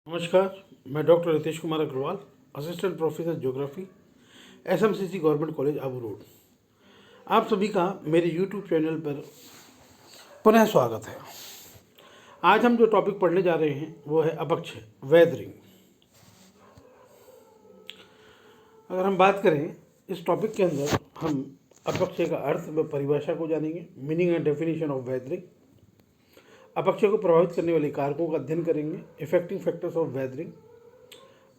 नमस्कार, मैं doctor Ritesh Kumar Agrawal, assistant professor geography, SMCC government college Abu Road. आप सभी का मेरे यूट्यूब चैनल पर पुनः स्वागत है। आज हम जो टॉपिक पढ़ने जा रहे हैं वो है अपक्षय, वेदरिंग। अगर हम बात करें इस टॉपिक के अंदर, हम अपक्षय का अर्थ व परिभाषा को जानेंगे, meaning and definition of weathering. अपक्षय को प्रभावित करने वाले कारकों का अध्ययन करेंगे, इफेक्टिंग फैक्टर्स ऑफ वेदरिंग,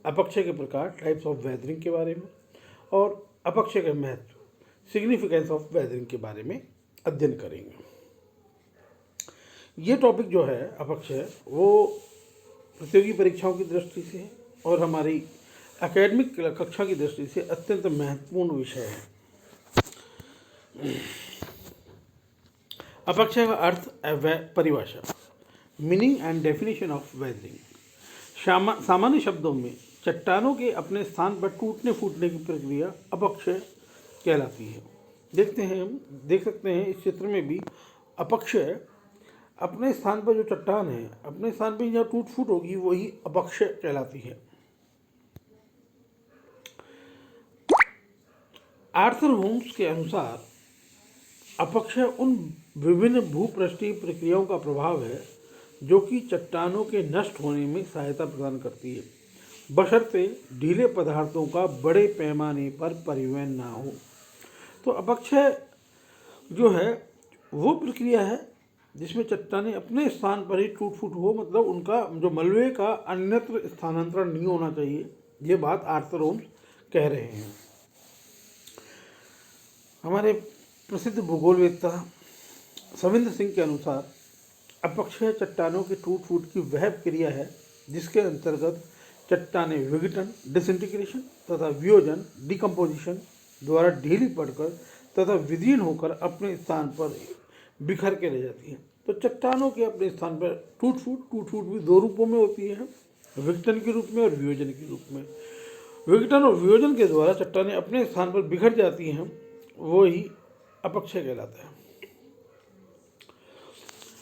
अपक्षय के प्रकार, टाइप्स ऑफ वेदरिंग के बारे में, और अपक्षय के महत्व, सिग्निफिकेंस ऑफ वेदरिंग के बारे में अध्ययन करेंगे। ये टॉपिक जो है अपक्षय, वो प्रतियोगी परीक्षाओं की दृष्टि से और हमारी एकेडमिक कक्षा की दृष्टि से अत्यंत महत्वपूर्ण विषय है। अपक्षय का अर्थ, परिभाषा, meaning and definition of weathering. सामान्य शब्दों में चट्टानों के अपने स्थान पर टूटने फूटने की प्रक्रिया अपक्षय कहलाती है। हम देख सकते हैं इस चित्र में भी अपक्षय, अपने स्थान पर जो चट्टान है, अपने स्थान पर जहाँ टूट फूट होगी वही अपक्षय कहलाती है। आर्थर होम्स के अनुसार अपक्षय उन विभिन्न भूपृष्ठीय प्रक्रियाओं का प्रभाव है जो कि चट्टानों के नष्ट होने में सहायता प्रदान करती है, बशर्ते ढीले पदार्थों का बड़े पैमाने पर परिवहन ना हो। तो अपक्षय जो है वो प्रक्रिया है जिसमें चट्टानें अपने स्थान पर ही टूट फूट हो, मतलब उनका जो मलबे का अन्यत्र स्थानांतरण नहीं होना चाहिए। ये बात आर्थर होम्स कह रहे हैं। हमारे प्रसिद्ध भूगोलवेत्ता सविंद्र सिंह के अनुसार अपक्षय चट्टानों के टूट फूट की वह क्रिया है जिसके अंतर्गत चट्टानें विघटन, डिसइंटीग्रेशन तथा वियोजन, डिकम्पोजिशन द्वारा ढीली पड़कर तथा विदीर्ण होकर अपने स्थान पर बिखर के रह जाती हैं। तो चट्टानों के अपने स्थान पर टूट फूट भी दो रूपों में होती है, विघटन के रूप में और वियोजन के रूप में। विघटन और वियोजन के द्वारा चट्टानें अपने स्थान पर बिखर जाती हैं, वो ही अपक्षय कहलाता है।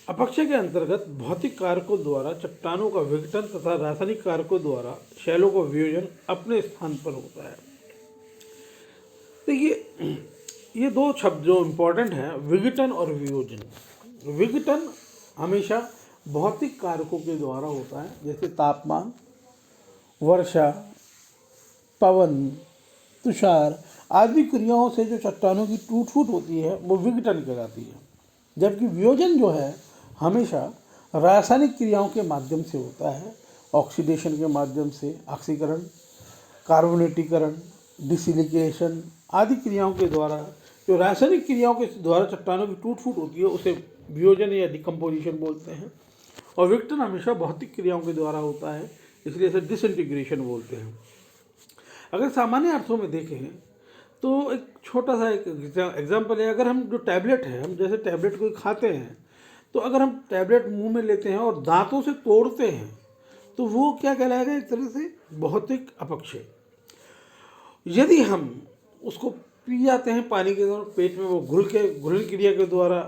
अपक्षय के अंतर्गत भौतिक कारकों द्वारा चट्टानों का विघटन तथा रासायनिक कारकों द्वारा शैलों का वियोजन अपने स्थान पर होता है। देखिए, ये दो शब्द जो इम्पोर्टेंट हैं, विघटन और वियोजन। विघटन हमेशा भौतिक कारकों के द्वारा होता है, जैसे तापमान, वर्षा, पवन, तुषार आदि क्रियाओं से जो चट्टानों की टूट फूट होती है वो विघटन कहलाती है। जबकि वियोजन जो है हमेशा रासायनिक क्रियाओं के माध्यम से होता है, ऑक्सीडेशन के माध्यम से, ऑक्सीकरण, कार्बोनेटीकरण, डिसिलिकेशन आदि क्रियाओं के द्वारा, जो रासायनिक क्रियाओं के द्वारा चट्टानों की टूट फूट होती है उसे वियोजन या डिकम्पोजिशन बोलते हैं। और विघटन हमेशा भौतिक क्रियाओं के द्वारा होता है, इसलिए इसे डिसइंटीग्रेशन बोलते हैं। अगर सामान्य अर्थों में देखें तो एक छोटा सा एक एग्जाम्पल है। अगर हम जो टैबलेट है, हम जैसे टैबलेट कोई खाते हैं, तो अगर हम टैबलेट मुंह में लेते हैं और दांतों से तोड़ते हैं तो वो क्या कहलाएगा? एक तरह से भौतिक अपक्षय। यदि हम उसको पी जाते हैं पानी के द्वारा, पेट में वो घुलन क्रिया के द्वारा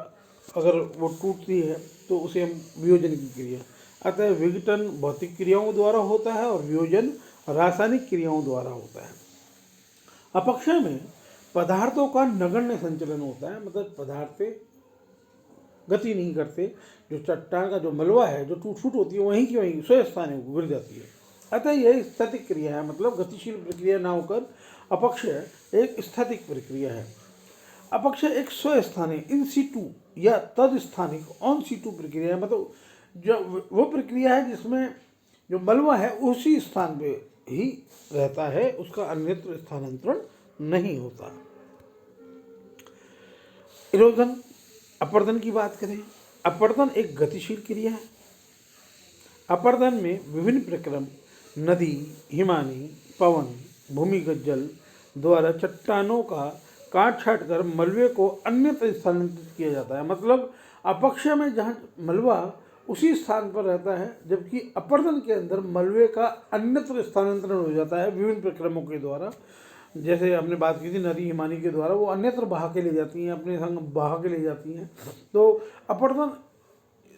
अगर वो टूटती है तो उसे हम वियोजन की क्रिया। अतः विघटन भौतिक क्रियाओं द्वारा होता है और वियोजन रासायनिक क्रियाओं द्वारा होता है। अपक्षय में पदार्थों का नगण्य संचलन होता है, मतलब पदार्थ गति नहीं करते। जो चट्टान का जो मलबा है, जो टूट फूट होती है, वहीं की वहीं स्वस्थानी गिर जाती है। अतः यह स्थैतिक क्रिया है, मतलब गतिशील प्रक्रिया ना होकर अपक्षय एक स्थैतिक प्रक्रिया है। अपक्षय एक स्वस्थानी इन सीटू या तद स्थानिक ऑन सीटू प्रक्रिया है, मतलब जो वो प्रक्रिया है जिसमें जो मलबा है उसी स्थान पे ही रहता है, उसका अन्यत्र स्थानांतरण नहीं होता। इरोजन, अपरदन की बात करें, अपरदन एक गतिशील क्रिया है। अपरदन में विभिन्न प्रक्रम नदी, हिमानी, पवन, भूमिगत जल द्वारा चट्टानों का काट छाट कर मलबे को अन्यत्र स्थानांतरित किया जाता है। मतलब अपक्षय में जहाँ मलबा उसी स्थान पर रहता है, जबकि अपरदन के अंदर मलबे का अन्यत्र स्थानांतरण हो जाता है विभिन्न प्रक्रमों के द्वारा। जैसे हमने बात की थी नदी हिमानी के द्वारा, वो अन्यत्र बहा के ले जाती हैं, अपने संग बहा के ले जाती हैं। तो अपरदन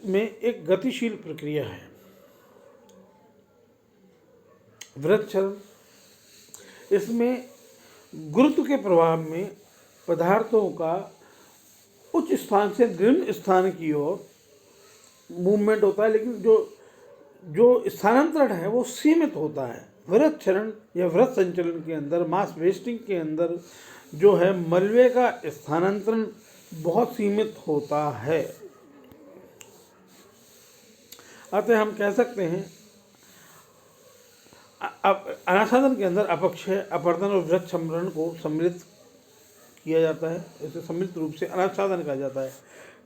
में एक गतिशील प्रक्रिया है। वृक्षरण, इसमें गुरुत्व के प्रभाव में पदार्थों का उच्च स्थान से निम्न स्थान की ओर मूवमेंट होता है, लेकिन जो स्थानांतरण है वो सीमित होता है। वृक्षरण या वृत्त संचलन के अंदर, मास वेस्टिंग के अंदर जो है मलबे का स्थानांतरण बहुत सीमित होता है। अतः हम कह सकते हैं अनाच्छादन के अंदर अपक्षय, अपरदन और वृत्त संवरण को सम्मिलित किया जाता है। इसे सम्मिलित रूप से अनाच्छादन कहा जाता है।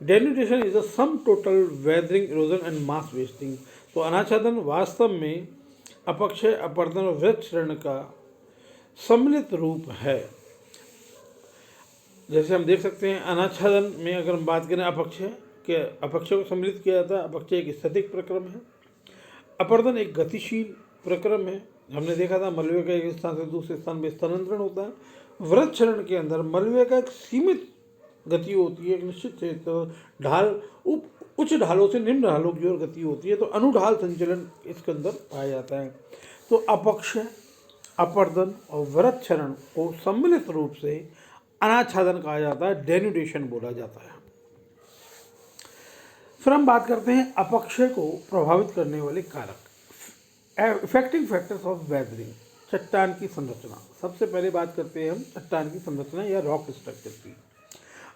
Denudation is the sum total weathering, erosion and mass wasting. तो अनाच्छादन वास्तव में अपक्षय, अपरदन और वृत्त क्षरण का सम्मिलित रूप है। जैसे हम देख सकते हैं अनाच्छादन में अगर हम बात करें अपक्षय के, अपक्षय को सम्मिलित किया जाता है। अपक्षय एक स्थैतिक प्रक्रम है, अपरदन एक गतिशील प्रक्रम है। हमने देखा था मलबे का एक स्थान से दूसरे स्थान में स्थानांतरण होता है। वृत्त क्षरण के अंदर मलबे का एक सीमित गति होती है, एक निश्चित क्षेत्र ढाल, उच्च ढालों से निम्न ढालों की ओर गति होती है, तो अनुढाल संचलन इसके अंदर पाया जाता है। तो अपक्षय, अपरदन और वृत्त क्षरण को सम्मिलित रूप से अनाच्छादन कहा जाता है, डेन्यूडेशन बोला जाता है। फिर हम बात करते हैं अपक्षय को प्रभावित करने वाले कारक, इफेक्टिंग फैक्टर्स ऑफ वेदरिंग। चट्टान की संरचना, सबसे पहले बात करते हैं हम चट्टान की संरचना या रॉक स्ट्रक्चर की।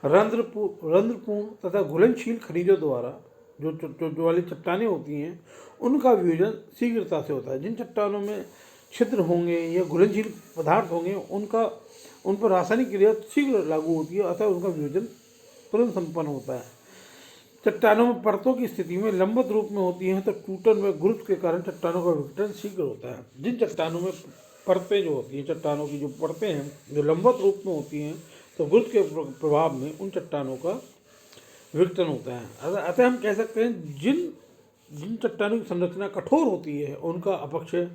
रंध्रपूर्ण तथा घुलनशील खनिजों द्वारा जो वाली चट्टानें होती हैं उनका वियोजन शीघ्रता से होता है। जिन चट्टानों में छिद्र होंगे या घुलनशील पदार्थ होंगे उन पर रासायनिक क्रिया शीघ्र लागू होती है, अतः उनका वियोजन तुरंत संपन्न होता है। चट्टानों में परतों की स्थिति में लंबवत रूप में होती हैं तो टूटन व गुरुत्व के कारण चट्टानों का विघटन शीघ्र होता है। जिन चट्टानों में परतें जो होती हैं, चट्टानों की जो परतें हैं जो लंबवत रूप में होती हैं तो गुरुत्व के प्रभाव में उन चट्टानों का विघटन होता है। अतः हम कह सकते हैं जिन चट्टानों की संरचना कठोर होती है उनका अपक्षय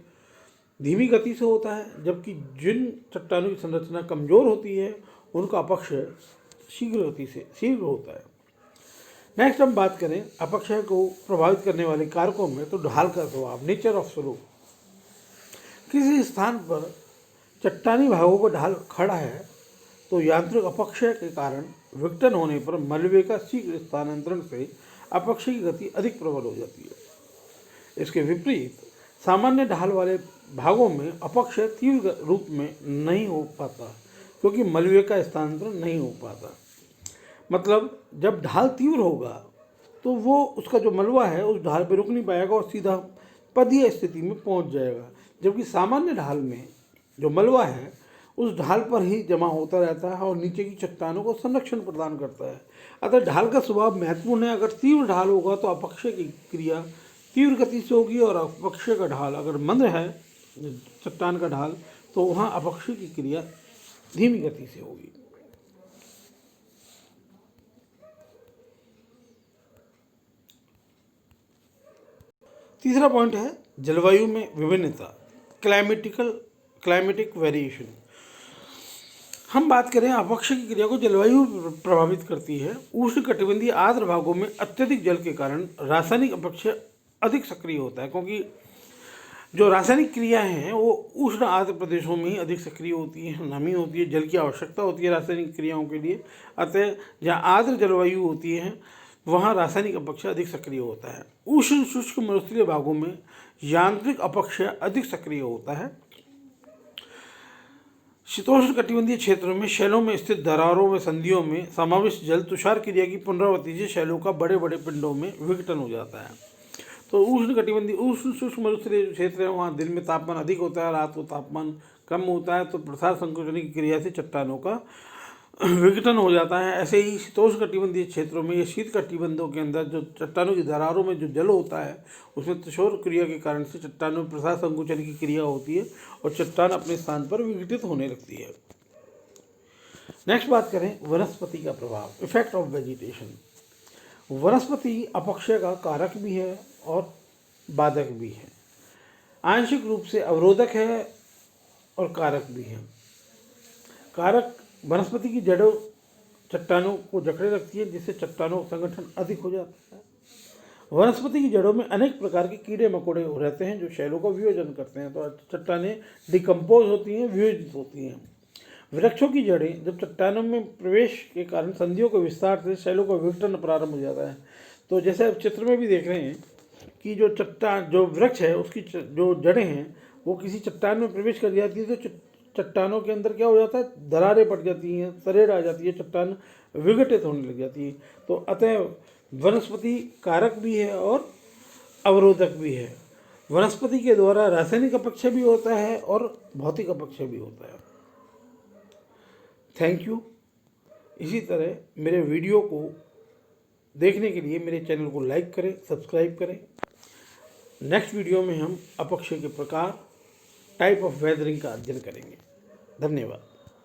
धीमी गति से होता है, जबकि जिन चट्टानों की संरचना कमजोर होती है उनका अपक्षय शीघ्र गति से शीघ्र होता है। नेक्स्ट हम बात करें अपक्षय को प्रभावित करने वाले कारकों में, तो ढाल का स्वभाव, नेचर ऑफ स्लोप। किसी स्थान पर चट्टानी भागों का ढाल खड़ा है तो यांत्रिक अपक्षय के कारण विघटन होने पर मलबे का शीघ्र स्थानांतरण से अपक्षय की गति अधिक प्रबल हो जाती है। इसके विपरीत सामान्य ढाल वाले भागों में अपक्षय तीव्र रूप में नहीं हो पाता, क्योंकि मलबे का स्थानांतरण नहीं हो पाता। मतलब जब ढाल तीव्र होगा तो वो उसका जो मलबा है उस ढाल पर रुक नहीं पाएगा और सीधा पदीय स्थिति में पहुंच जाएगा, जबकि सामान्य ढाल में जो मलबा है उस ढाल पर ही जमा होता रहता है और नीचे की चट्टानों को संरक्षण प्रदान करता है। अतः ढाल का स्वभाव महत्वपूर्ण है। अगर तीव्र ढाल होगा तो अपक्षय की क्रिया तीव्र गति से होगी, और अपक्षय का ढाल अगर मंद है, चट्टान का ढाल, तो वहाँ अपक्षय की क्रिया धीमी गति से होगी। तीसरा पॉइंट है जलवायु में विभिन्नता, क्लाइमेटिक वेरिएशन। हम बात करें अपक्षय की क्रिया को जलवायु प्रभावित करती है। उष्णकटिबंधीय आर्द्र भागों में अत्यधिक जल के कारण रासायनिक अपक्षय अधिक सक्रिय होता है, क्योंकि जो रासायनिक क्रियाएं हैं वो उष्ण आर्द्र प्रदेशों में ही अधिक सक्रिय होती हैं। नमी होती है, जल की आवश्यकता होती है रासायनिक क्रियाओं के लिए। अतः जहाँ आर्द्र जलवायु होती है वहाँ रासायनिक अपक्षय अधिक सक्रिय होता है। उष्ण शुष्क मरुस्थलीय भागों में यांत्रिक अपक्षय अधिक सक्रिय होता है। शीतोष्ण कटिबंधीय क्षेत्रों में शैलों में स्थित दरारों में संधियों में समाविष्ट जल तुषार क्रिया की पुनरावृत्ति से शैलों का बड़े बड़े पिंडों में विघटन हो जाता है। तो उष्ण कटिबंधीय उष्ण शुष्क मरुस्थलीय जो क्षेत्र है वहाँ दिन में तापमान अधिक होता है, रात को तापमान कम होता है, तो प्रसार संकोचन की क्रिया से चट्टानों का विघटन हो जाता है। ऐसे ही शीतोष्ण कटिबंधीय क्षेत्रों में या शीत कटिबंधों के अंदर जो चट्टानों की दरारों में जो जल होता है उसमें तुषार क्रिया के कारण से चट्टानों में प्रसार संकुचन की क्रिया होती है और चट्टान अपने स्थान पर विघटित होने लगती है। नेक्स्ट बात करें वनस्पति का प्रभाव, इफेक्ट ऑफ वेजिटेशन। वनस्पति अपक्षय का कारक भी है और बाधक भी है, आंशिक रूप से अवरोधक है और कारक भी है। कारक वनस्पति की जड़ों चट्टानों को जकड़े रखती है, जिससे चट्टानों का संगठन अधिक हो जाता है। वनस्पति की जड़ों में अनेक प्रकार के कीड़े मकोड़े रहते हैं जो शैलों का वियोजन करते हैं, तो चट्टानें डिकम्पोज होती हैं, वियोजित होती हैं। वृक्षों की जड़ें जब चट्टानों में प्रवेश के कारण संधियों के विस्तार से शैलों का विघटन प्रारंभ हो जाता है। तो जैसे आप चित्र में भी देख रहे हैं कि जो वृक्ष है उसकी जो जड़ें हैं वो किसी चट्टान में प्रवेश कर जाती है, तो चट्टानों के अंदर क्या हो जाता है, दरारें पड़ जाती हैं, तरेड़ आ जाती है, चट्टान विघटित होने लग जाती है। तो अतः वनस्पति कारक भी है और अवरोधक भी है। वनस्पति के द्वारा रासायनिक अपक्षय भी होता है और भौतिक अपक्षय भी होता है। Thank you. इसी तरह मेरे वीडियो को देखने के लिए मेरे चैनल को लाइक करें, सब्सक्राइब करें। नेक्स्ट वीडियो में हम अपक्षय के प्रकार, टाइप ऑफ वेदरिंग का अध्ययन करेंगे। धन्यवाद।